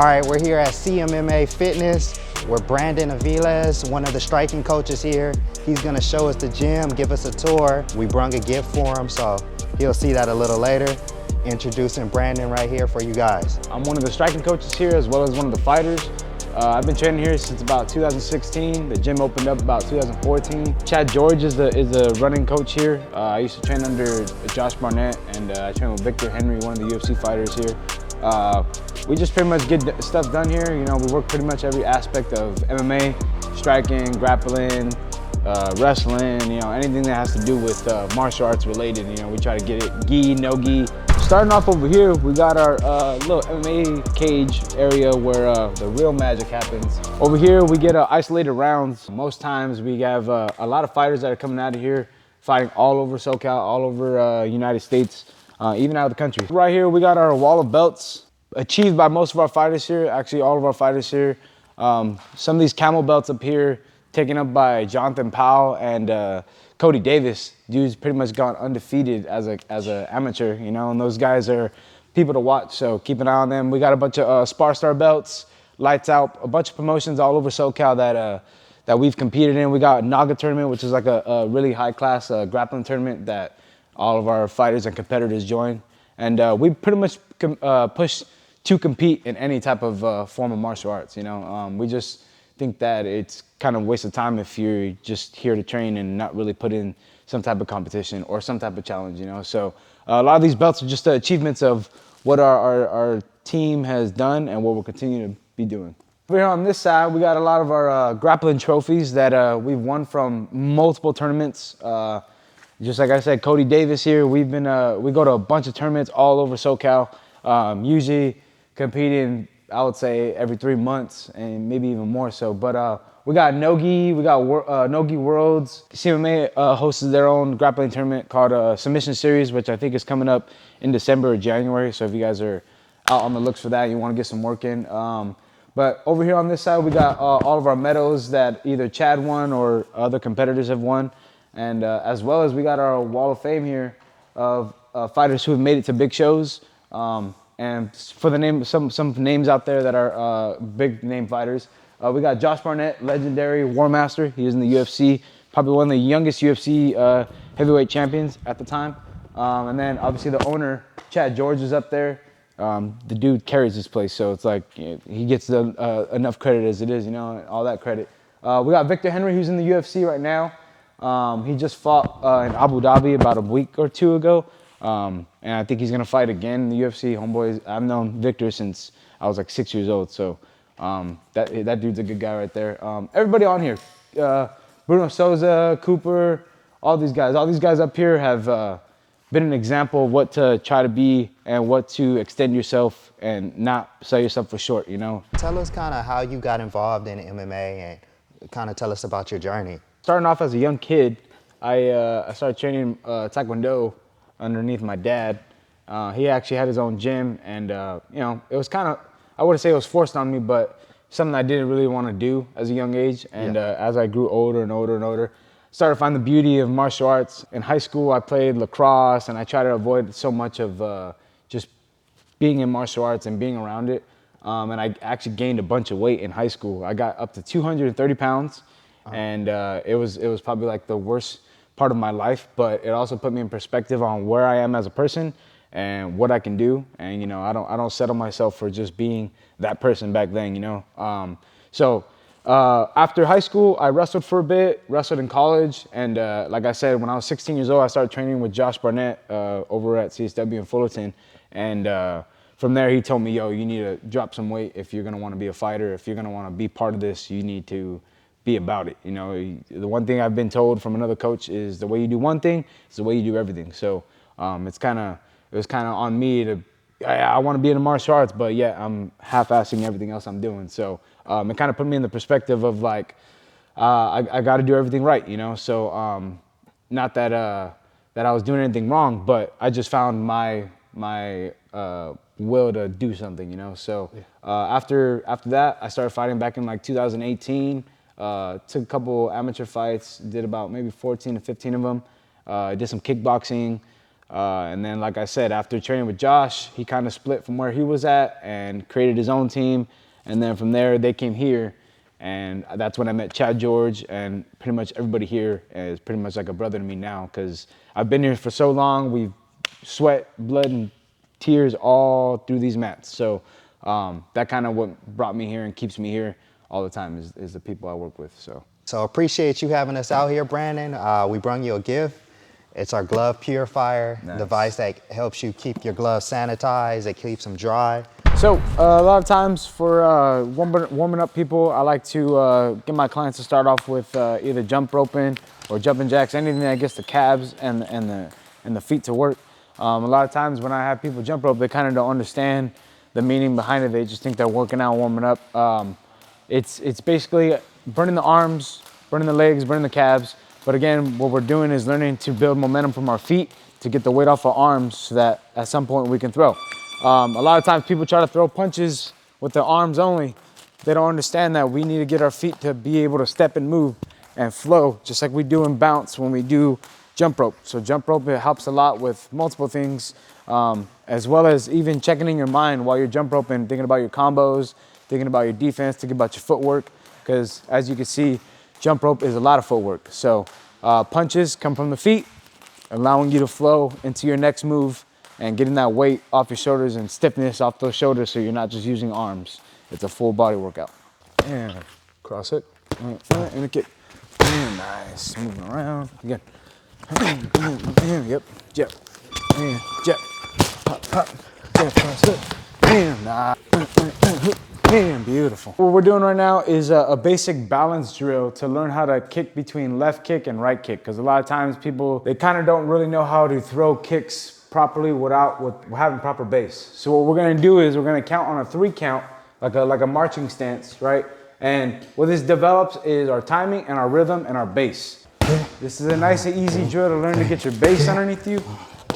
All right, we're here at CMMA Fitness with Brandon Aviles, one of the striking coaches here. He's gonna show us the gym, give us a tour. We brung a gift for him, so he'll see that a little later. Introducing Brandon right here for you guys. I'm one of the striking coaches here as well as one of the fighters. I've been training here since about 2016. The gym opened up about 2014. Chad George is the running coach here. I used to train under Josh Barnett, and I train with Victor Henry, one of the UFC fighters here. We just pretty much get stuff done here. You know, we work pretty much every aspect of MMA, striking, grappling, wrestling, you know, anything that has to do with martial arts related. You know, we try to get it gi, no gi. Starting off over here, we got our little MMA cage area where the real magic happens. Over here, we get isolated rounds. Most times we have a lot of fighters that are coming out of here, fighting all over SoCal, all over United States, even out of the country. Right here, we got our wall of belts, achieved by most of our fighters here, actually all of our fighters here. Some of these camel belts up here, taken up by Jonathan Powell and Cody Davis. Dude's pretty much gone undefeated as a amateur, you know, and those guys are people to watch, so keep an eye on them. We got a bunch of Spar Star belts, lights out, a bunch of promotions all over SoCal that we've competed in. We got Naga tournament, which is like a really high class grappling tournament that all of our fighters and competitors join. And we pretty much push to compete in any type of form of martial arts, you know. We just think that it's kind of a waste of time if you're just here to train and not really put in some type of competition or some type of challenge, you know. So a lot of these belts are just the achievements of what our team has done and what we'll continue to be doing. Over here on this side, we got a lot of our grappling trophies that we've won from multiple tournaments. Just like I said, Cody Davis here, we go to a bunch of tournaments all over SoCal, usually competing, I would say, every 3 months and maybe even more so. But we got Nogi, we got Nogi Worlds. CMMA hosts their own grappling tournament called Submission Series, which I think is coming up in December or January. So if you guys are out on the looks for that, you want to get some work in. But over here on this side, we got all of our medals that either Chad won or other competitors have won. And as well as we got our wall of fame here of fighters who have made it to big shows. And for the name, some names out there that are big name fighters. We got Josh Barnett, legendary War Master. He was in the UFC, probably one of the youngest UFC heavyweight champions at the time. And then obviously the owner, Chad George, is up there. The dude carries this place, so it's like, you know, he gets enough credit as it is, you know, all that credit. We got Victor Henry, who's in the UFC right now. He just fought in Abu Dhabi about a week or two ago. And I think he's gonna fight again in the UFC. Homeboy, I've known Victor since I was like 6 years old, so that dude's a good guy right there. Everybody on here, Bruno Souza, Cooper, all these guys up here have been an example of what to try to be and what to extend yourself and not sell yourself for short, you know. Tell us kind of how you got involved in MMA and kind of tell us about your journey. Starting off as a young kid, I started training Taekwondo underneath my dad. He actually had his own gym, and you know, it was kind of, I wouldn't say it was forced on me, but something I didn't really want to do as a young age. And as I grew older and older and older, started to find the beauty of martial arts. In high school, I played lacrosse, and I tried to avoid so much of just being in martial arts and being around it. And I actually gained a bunch of weight in high school. I got up to 230 pounds, and it was probably like the worst part of my life, but it also put me in perspective on where I am as a person and what I can do. And you know, I don't settle myself for just being that person back then, you know. So after high school, I wrestled for a bit, wrestled in college, and like I said, when I was 16 years old, I started training with Josh Barnett over at CSW in Fullerton. And from there, he told me, yo, you need to drop some weight if you're gonna want to be a fighter. If you're gonna want to be part of this, you need to be about it. You know, the one thing I've been told from another coach is the way you do one thing is the way you do everything. So it was kind of on me to, I want to be in the martial arts, but yeah, I'm half-assing everything else I'm doing. So it kind of put me in the perspective of like, I got to do everything right, you know. So not that I was doing anything wrong, but I just found my will to do something, you know. So after that, I started fighting back in like 2018. Took a couple amateur fights, did about maybe 14 to 15 of them. Did some kickboxing. And then, like I said, after training with Josh, he kind of split from where he was at and created his own team. And then from there, they came here. And that's when I met Chad George, and pretty much everybody here is pretty much like a brother to me now, because I've been here for so long. We've sweat, blood, and tears all through these mats. So that kind of what brought me here and keeps me here all the time is the people I work with. So appreciate you having us out here, Brandon. We brought you a gift. It's our Glove Purifier device that helps you keep your gloves sanitized. It keeps them dry. So a lot of times for warming up people, I like to get my clients to start off with either jump roping or jumping jacks, anything that gets the calves and the feet to work. A lot of times when I have people jump rope, they kind of don't understand the meaning behind it. They just think they're working out, warming up. It's basically burning the arms, burning the legs, burning the calves. But again, what we're doing is learning to build momentum from our feet to get the weight off our arms so that at some point we can throw. A lot of times people try to throw punches with their arms only. They don't understand that we need to get our feet to be able to step and move and flow, just like we do in bounce when we do jump rope. So jump rope, it helps a lot with multiple things, as well as even checking in your mind while you're jump roping, thinking about your combos, thinking about your defense, thinking about your footwork, because as you can see, jump rope is a lot of footwork. So punches come from the feet, allowing you to flow into your next move and getting that weight off your shoulders and stiffness off those shoulders so you're not just using arms. It's a full body workout. And cross it, and a kick. And nice, moving around, again. Yep, jab, and jab, pop, pop, jab, cross it, and and beautiful. What we're doing right now is a basic balance drill to learn how to kick between left kick and right kick, because a lot of times people, they kind of don't really know how to throw kicks properly with having proper base. So what we're gonna do is we're gonna count on a 3 count, like a marching stance, right? And what this develops is our timing and our rhythm and our base. This is a nice and easy drill to learn to get your base underneath you.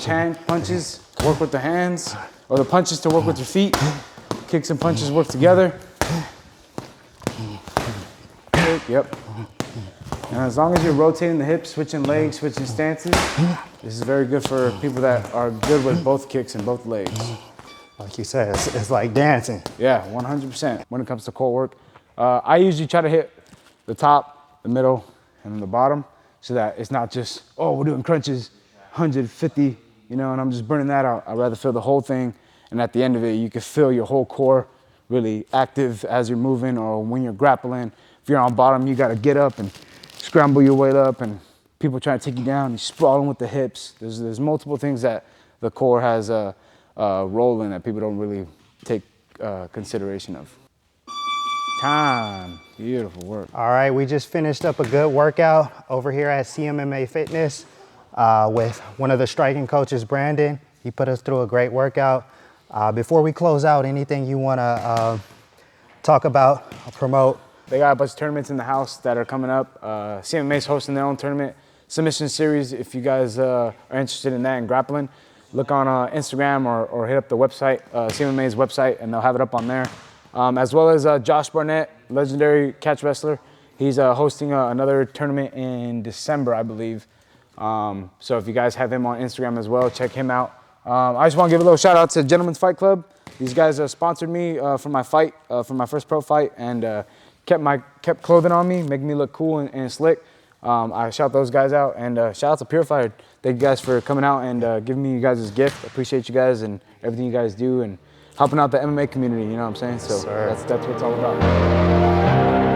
Hand punches, work with the hands, or the punches to work with your feet. Kicks and punches work together. Yep. And as long as you're rotating the hips, switching legs, switching stances, this is very good for people that are good with both kicks and both legs. Like you said, it's like dancing. Yeah, 100% when it comes to core work. I usually try to hit the top, the middle, and then the bottom so that it's not just, oh, we're doing crunches, 150, you know, and I'm just burning that out. I'd rather feel the whole thing. And at the end of it, you can feel your whole core really active as you're moving, or when you're grappling. If you're on bottom, you got to get up and scramble your weight up, and people trying to take you down, you're sprawling with the hips. There's multiple things that the core has a role in that people don't really take consideration of. Time, beautiful work. All right, we just finished up a good workout over here at CMMA Fitness with one of the striking coaches, Brandon. He put us through a great workout. Before we close out, anything you want to talk about, promote? They got a bunch of tournaments in the house that are coming up. CMMA is hosting their own tournament submission series. If you guys are interested in that and grappling, look on Instagram or hit up the website, CMMA's website, and they'll have it up on there. As well as Josh Barnett, legendary catch wrestler. He's hosting another tournament in December, I believe. So if you guys have him on Instagram as well, check him out. I just want to give a little shout out to Gentlemen's Fight Club. These guys sponsored me for my fight, for my first pro fight, and kept clothing on me, making me look cool and slick. I shout those guys out, and shout out to Purifier. Thank you guys for coming out and giving me you guys this gift. I appreciate you guys and everything you guys do and helping out the MMA community, you know what I'm saying? So that's what it's all about.